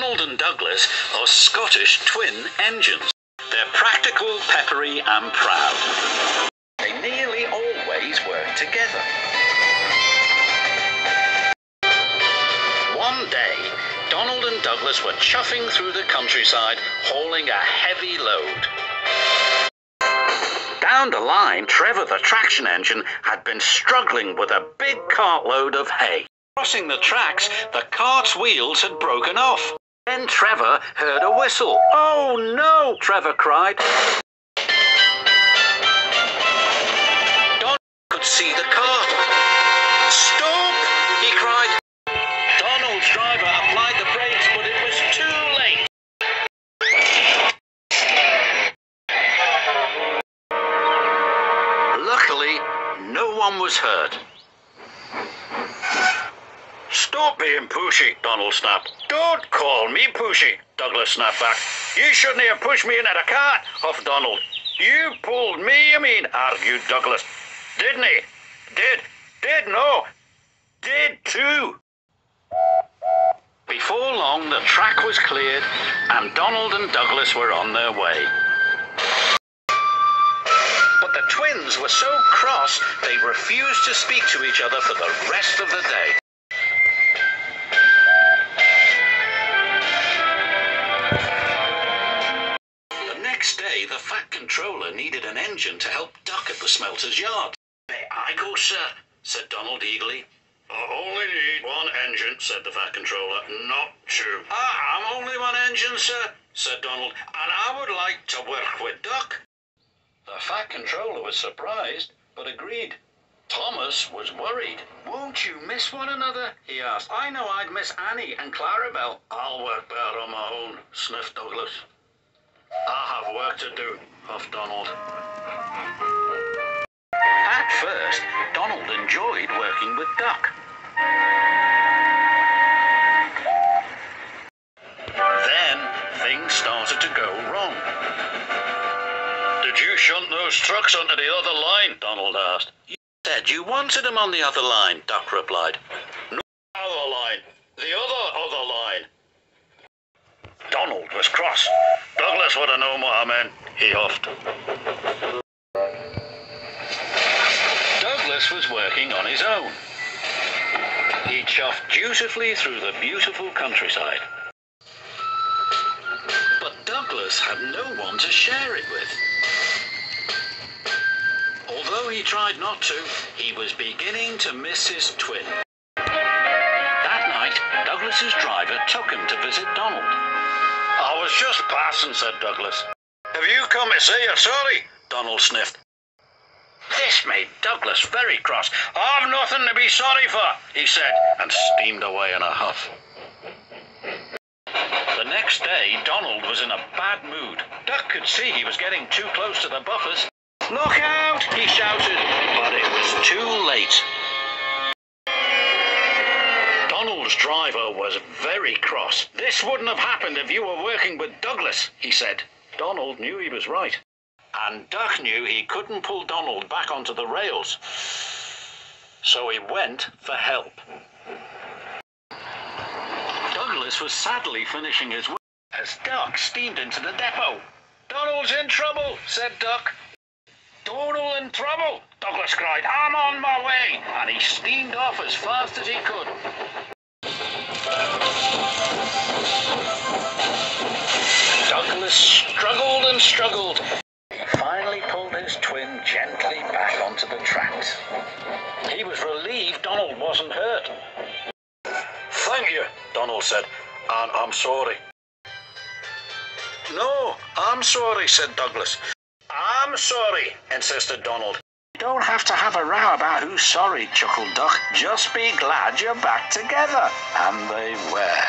Donald and Douglas are Scottish twin engines. They're practical, peppery and proud. They nearly always work together. One day, Donald and Douglas were chuffing through the countryside, hauling a heavy load. Down the line, Trevor the traction engine had been struggling with a big cartload of hay. Crossing the tracks, the cart's wheels had broken off. Then Trevor heard a whistle. "Oh no!" Trevor cried. Donald could see the cart. "Stop!" he cried. Donald's driver applied the brakes, but it was too late. Luckily, no one was hurt. "Stop being pushy," Donald snapped. "Don't call me pushy," Douglas snapped back. "You shouldn't have pushed me into the cart," huffed Donald. "You pulled me, you mean," argued Douglas. "Didn't he?" Did, no. Did too. Before long, the track was cleared, and Donald and Douglas were on their way. But the twins were so cross, they refused to speak to each other for the rest of the day. The next day, the Fat Controller needed an engine to help Duck at the smelter's yard. "May I go, sir?" said Donald eagerly. "I only need one engine," said the Fat Controller, "not two." "I'm only one engine, sir," said Donald, "and I would like to work with Duck." The Fat Controller was surprised, but agreed. Thomas was worried. "Won't you miss one another?" he asked. "I know I'd miss Annie and Clarabelle." "I'll work better on my own," sniffed Douglas. "I have work to do," huffed Donald. At first, Donald enjoyed working with Duck. Then, things started to go wrong. "Did you shunt those trucks onto the other line?" Donald asked. "You said you wanted them on the other line," Duck replied. "No other line. The other line." Donald was cross. "Douglas would have known what I meant," he huffed. Douglas was working on his own. He chuffed dutifully through the beautiful countryside. But Douglas had no one to share it with. Although he tried not to, he was beginning to miss his twin. That night, Douglas's driver took him to visit Donald. "I was just passing," said Douglas. "Have you come to say you're sorry?" Donald sniffed. This made Douglas very cross. "I've nothing to be sorry for," he said, and steamed away in a huff. The next day, Donald was in a bad mood. Duck could see he was getting too close to the buffers. "Look out!" he shouted, but it was too late. Donald's driver was very cross. "This wouldn't have happened if you were working with Douglas," he said. Donald knew he was right. And Duck knew he couldn't pull Donald back onto the rails. So he went for help. Douglas was sadly finishing his work as Duck steamed into the depot. "Donald's in trouble," said Duck. "Donald in trouble?" Douglas cried. "I'm on my way." And he steamed off as fast as he could. Douglas struggled and struggled. He finally pulled his twin gently back onto the tracks. He was relieved Donald wasn't hurt. "Thank you," Donald said, "and I'm sorry." "No, I'm sorry," said Douglas. "I'm sorry," insisted Donald. "You don't have to have a row about who's sorry," chuckled Duck. "Just be glad you're back together." And they were.